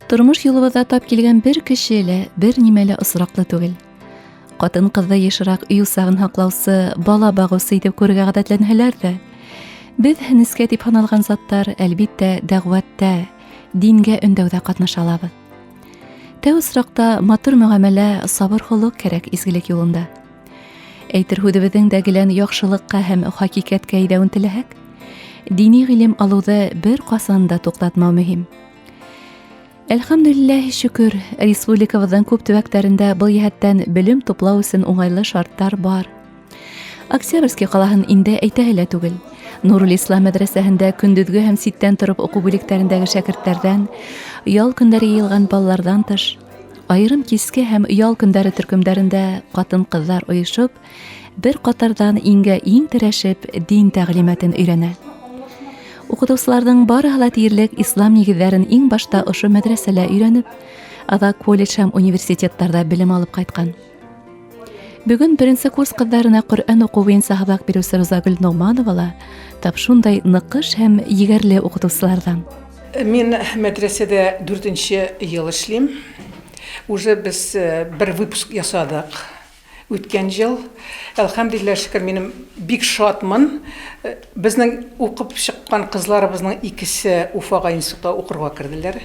Тормыш юлыбызда тап килгән бер кеше лә, бер нимәле осраклы түгел. Катын-кызды ешрак үй усагын һаклаучы, бала багучы итеп күрергә гадәтләнһәләр дә, без нескә дип һаналган заттар, әлбиттә, дәгъвәттә, дингә өндәүдә катнаша алабыз. Тәү осракта матур мөгамәлә, сабыр холык кирәк изгелек юлында. Әйтер һүҙебеҙҙең дә гелән яҡшылыҡҡа һәм хакиҡәткә әйҙәүен теләһәк, дини ғилем алыуҙы бер ҡасан да туҡтатмау мөһим. Әлхәмдүлилләһи шөкөр, республикабыҙҙың күп төбәктәрендә был йәһәттән белем туплау өсөн уңайлы шарттар бар. Октябрьский ҡалаһын инде әйтәһе лә түгел. Нурул Ислам мәҙрәсәһендә көндөҙгө һәм ситтән тороп уҡыу бүлектәрендәге шәкерттәрҙән, ял көндәре йыйылған балаларҙан тыш, айырым киске һәм ял көндәре төркөмдәрендә ҡатын-ҡыҙҙар ойошоп, бер ҡатарҙан иңгә иң терәшеп, дин тәғлимәтен өйрәнә. Уҡытыусыларҙың барыһы ла тиерлек ислам нигеҙҙәрен иң башта ошо мәҙрәсәлә өйрәнеп, аҙаҡ колледж һәм университеттарҙа белем алып ҡайтҡан. Бөгөн беренсе курс ҡыҙҙарына Ҡөрьән уҡыу буйынса һабаҡ биреүсе Розагөл Ноғманова ла тап шундай ныҡыш һәм егәрле уҡытыусыларҙан. Мин мәдрәсәдә 4-нче йыл эшлим. Уже без бер выпуск ясадык. Үткән йыл, әлхәмдүлилләһ шөкөр, минем бик шатмын. Безнең уҡып сыҡҡан ҡызларыбыҙның икесе Уфаға институтта уҡырға керҙеләр.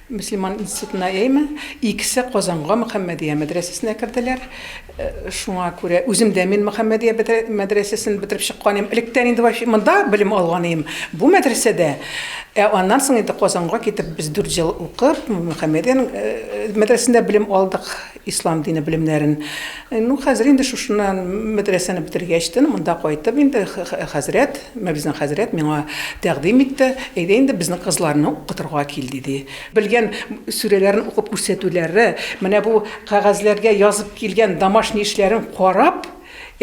Мөслиман институтына икесе Ҡазанға Мөхәммәдиә мәдрәсәсенә керҙеләр. Шуңа күрә үзем дә мин Мөхәммәдиә мәдрәсәсен бетереп сыҡҡан идем. Электән инде мында белем алған идем. Бу мәдрәсәдә. Аннан соң инде Ҡазанға китеп без 4 йыл уҡып, Мөхәммәдиә мәдрәсәсендә белем алдык, ислам дине белемнәрен. Хәзер инде шушынан мәдрәсәне бетергәч, мында ҡайтып инде хәзрәт, безнең хәзрәт миңа тәҡдим итте. Әйҙә инде безнең ҡызларны уҡытырға кил диде. Белгән сүрәләрен уҡып күрсәтүләре, менә бу ҡағәзләргә язып килгән домашний эшләрен ҡарап,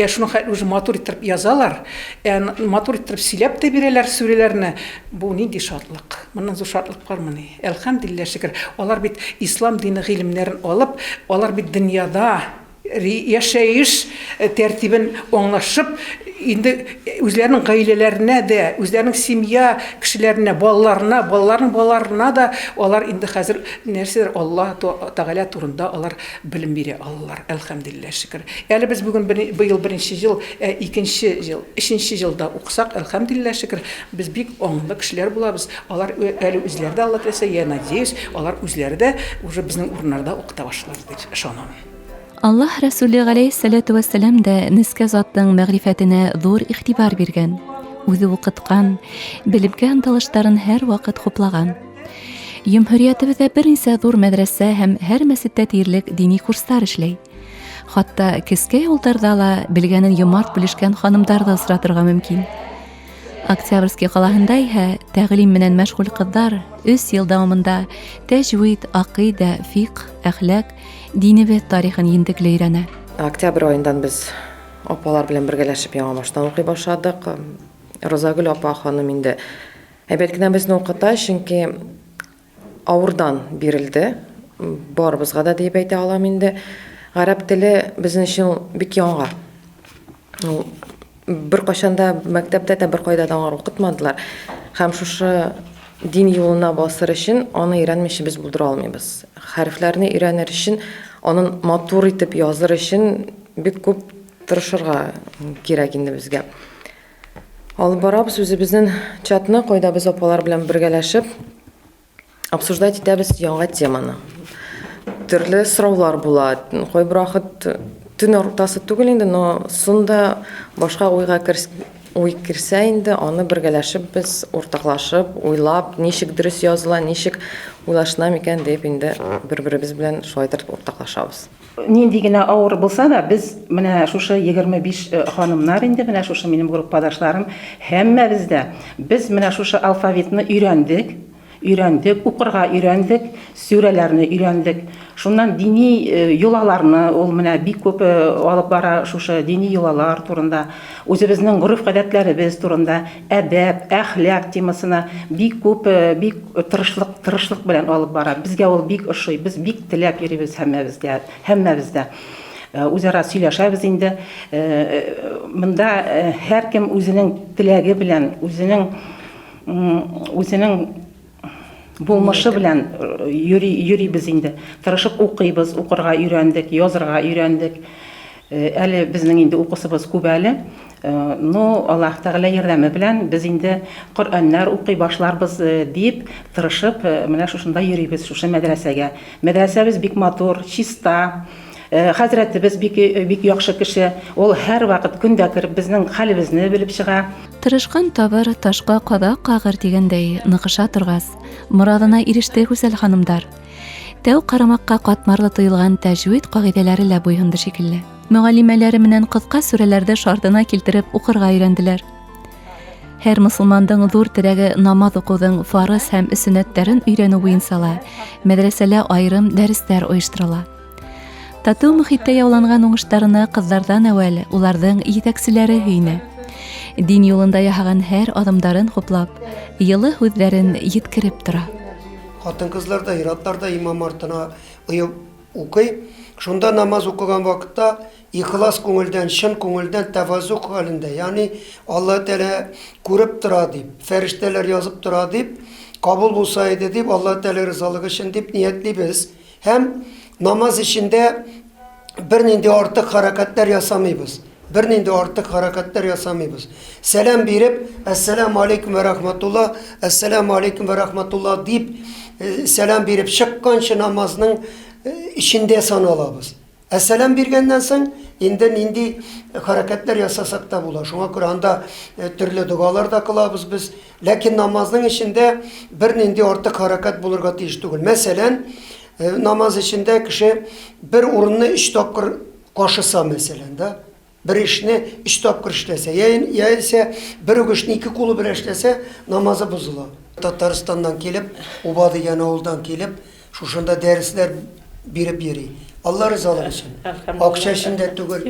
шуны уже матур итеп язалар, матур итеп сөйләп тә бирәләр сүрәләрне. Бу нинди шатлык. Монан зур шатлык бармы? Әлхәмдүлилләһ шөкөр. Алар бит ислам дине ғилемнәрен алып, алар бит дөньяда яшәйеш тәртибен аңлашып, инде үзләренең гаиләләренә дә, үзләренең семья кешеләренә, балаларның балаларына да алар инде хәзер нәрсәдер Аллаһ Тәгалә турында алар белем бирә алалар. Әлхәмдүлилләһ шөкөр. Әле без бүген быел 1-нче йыл, 2-нче йыл, 3-нче йылда уҡсак, әлхәмдүлилләһ шөкөр, без бик аңлы кешеләр булабыз. Алар әле үзләре дә, Алла теләсә, я надеюсь, алар үзләре дә уже безнең урыннарда уҡыта башлар дип ышанам. Аллаһ Рәсүле ғәләйһиссәләту вәссәләм дә нескә заттың мәғрифәтенә ҙур иғтибар биргән. Үҙе уҡытҡан, белемгә ынтылыштарын һәр ваҡыт хуплаған. Йөмһөрйәтебеҙҙә бер нисә ҙур мәҙрәсә һәм һәр мәсеттә тиерлек дини курстар эшләй. Хатта кескәй юлдарҙа ла белгәнен йомарт бүлешкән ханымдарҙы осратырға мөмкин. Октябрьский ҡалаһында иһә тәғлим менән мәшғүл ҡыҙҙар 3 йыл дауамында тәжвид, аҡида, фиҡ, әхлаҡ, динебеҙ тарихын ентекле өйрәнә. Октябрь айынан без апалар белән бергәләшеп яңа баштан уҡый башладык. Розагөл апа ханым инде әйбәт кенә безне уҡыта, чөнки ауырдан бирелде. Барыбыҙға да дип әйтә алам инде. Ғәрәп теле безнең өсөн бик яңа. Бер ҡашанда мәктәптә дә бер ҡайҙа да аңар уҡытмадылар. Һәм шушы дин юлына басыр өсөн аны өйрәнмәйенсә без булдыра алмайбыз. Хәрефләрне өйрәнер өсөн, аны матур итеп языр өсөн бик күп тырышырга кирәк инде безгә. Алып барабыз үзебезнең чатны, ҡайҙа без апалар белән бергәләшеп обсуждать итәбез яңа теманы. Төрлө сораулар була. Ҡайбер ваҡыт төн уртасы түгел инде, но сонда башҡа уй кирсә инде, аны бергәләшеп без уртаҡлашып, уйлап, нисек дөрөс языла, нисек уйлашына микән дип инде бер-беребез белән шулай итеп уртаҡлашабыз. Нинди генә ауыр булса да, біз менә шушы 25 ханымнар инде, менә шушы минем группадашларым, һәммәбез дә без менә шушы алфавитны өйрәндек, уҡырға өйрәндек, сүрәләрне өйрәндек. Шуннан дини йолаларны, ул менә бик күп алып бара шушы дини йолалар турында, үзебезнең ғөрөф-ғәҙәтләребез турында, әдәп, әхлаҡ темасына бик күп, бик тырышлыҡ белән алып бара. Безгә ул бик ошой, без бик теләп йөрөйбөз һәммәбез дә. Үзара сөйләшәбез инде. Мында һәр кем үзенең теләге белән, үзенең булмышы белән йөрибез инде. Тырышып укыйбыз, укырга өйрәндек, язырга өйрәндек. Әле безнең инде укысыбыз күп әле. Ну, Аллаһ Тәгалә ярдәме белән без инде Коръәннәр укый башларбыз дип тырышып, менә шушында йөрибез, шушы мәдрәсәгә. Мәдрәсәбез бик матур, чиста. Хәзрәтебез бик яхшы кеше. Ул һәр вакыт көндә киреп безнең хәлебезне белеп чыга. Тырышкан табыр ташка када кагыр дигәндәй ныгыша торгас, морадына иреште гүзәл ханымдар. Тәү карамакка катмарлы тыелган тәҗвид кагыйдәләре лә буйһынды шикелле. Мөгаллимәләре менән кыска сүрәләрдә шартына килтереп укырга өйрәнделәр. Һәр мөселмандың зур теләге намаз укудың фарыз һәм сөннәтләрен өйрәнү буенча мәдрәсәлә айрым дәресләр оештырыла. Тату мөхиттә яуланган уңыштарына кызлардан әвәл уларның җитәкчеләре һөйнә. Дин юлында яһаган һәр адымдарын хуплап, йылы һүзләрен җиткереп тора. Хатын-кызлар да, иратлар да имам артына ыйып укый. Шунда намаз укыган вакытта ихлас күңелдән, шын күңелдән тавазzuq хәлендә, ягъни Алла Тәгалә күреп тора дип, фәрештәләр язып тора дип, кабул булса иде дип, Алла Тәгалә ризалыгы өчен дип ниятлибез. Һәм намаз эчендә бернинди артык хәрәкәтләр ясамыйбыз. Бернинди артык хәрәкәтләр ясамыйбыз. Сәлам биреп, ассаламу алейкум ва рахматуллах, ассаламу алейкум ва рахматуллах дип сәлам биреп чыкканчы намазның içinde sanalabız. Selam birgenden soň indi nindi hareketler yasasak da bular. Şuna Kur'an'da türlü dualar da kılabız biz. Lakin namazның içinde bir nindi artık hareket bulurga tiyiş tugul. Meselen namaz içinde kişi bir urunni 3 tapkır koşısa meselen da. Bir işini 3 tapkır işlese. Ya ise bir işini 2 kulu bir işlese namazı bozula. Tataristan'dan kelip, Uba degan avuldan kelip, şuşunda dersler birip yeri. Allah rızalığı için. Akça içinde tugul,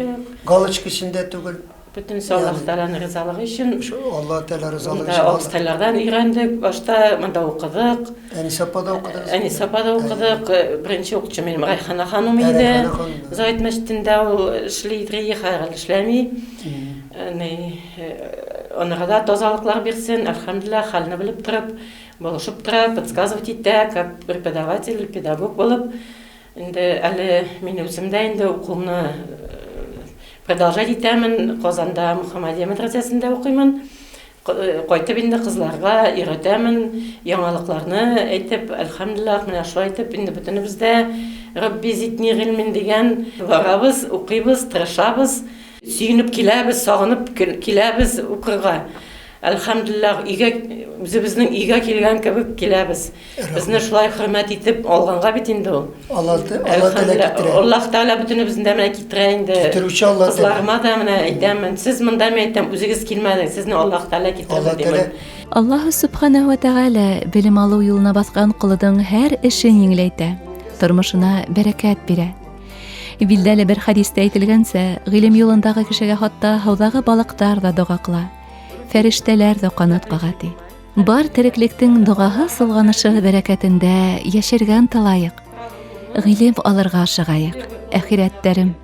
galıçk içinde tugul. Bütün Allah Teala'nın rızalığı için. Allah Teala rızalığı için. Ağustallardan öğrendik. Başta manda okudık. Enisapa'da okudunuz. Enisapa'da okuduk. Birinci okçu benim Rayhana Hanım idi. Zahid Meşit'inde o işleydi, hayırlı işlemi. Onlara da tozalıklar birsin. Elhamdülillah halini bilip durup, buluşup durup, подсказывать etdik. Prepodavatelь, pedagog bulup. Endi әле мен үзем дә инде укуымны продолжать итәмен. Казанда Мөхәммәдия мәдрәсәсендә укыймын. Кайтып инде кызларга өйрәтәмен, яңалыкларны әйтеп, әлхәмдүлиллаһ, менә шулай әйтеп инде бөтенебез дә Рабби зидни гыйлмен дигән барабыз, укыйбыз, тырышабыз, сөенеп киләбез, сагынып киләбез укырга. Әлхәмдүлиллаһ, үзебезнең өйгә килгән кебек киләбез. Безне шулай хөрмәт итеп алганга бит инде ул. Аллаһ Тәгалә китерә. Аллаһ Тәгалә бөтенебезне дә менә китерә инде. Китерүче Аллаһ Тәгалә. Кызларыма да менә әйтәмен, сез монда әйтәм, үзегез килмәдегез, сезне Аллаһ Тәгалә китерде димен. Аллаһ Субханаһу ва Тәгалә билем алу юлына баскан кулының һәр эшен еңләйтә, тормышына бәрәкәт бирә. Билдәле бер хадистә әйтелгәнсә, гыйлем юлындагы кешегә хатта һаудагы балыктар да дуга кыла. Фәрештәләр дә канат кага ди. Бар тереклектең дугаһы сылганышы бәрәкәтендә яшәргән талайык. Гыйлем алырга ашыгайык. Әхирәттәрем,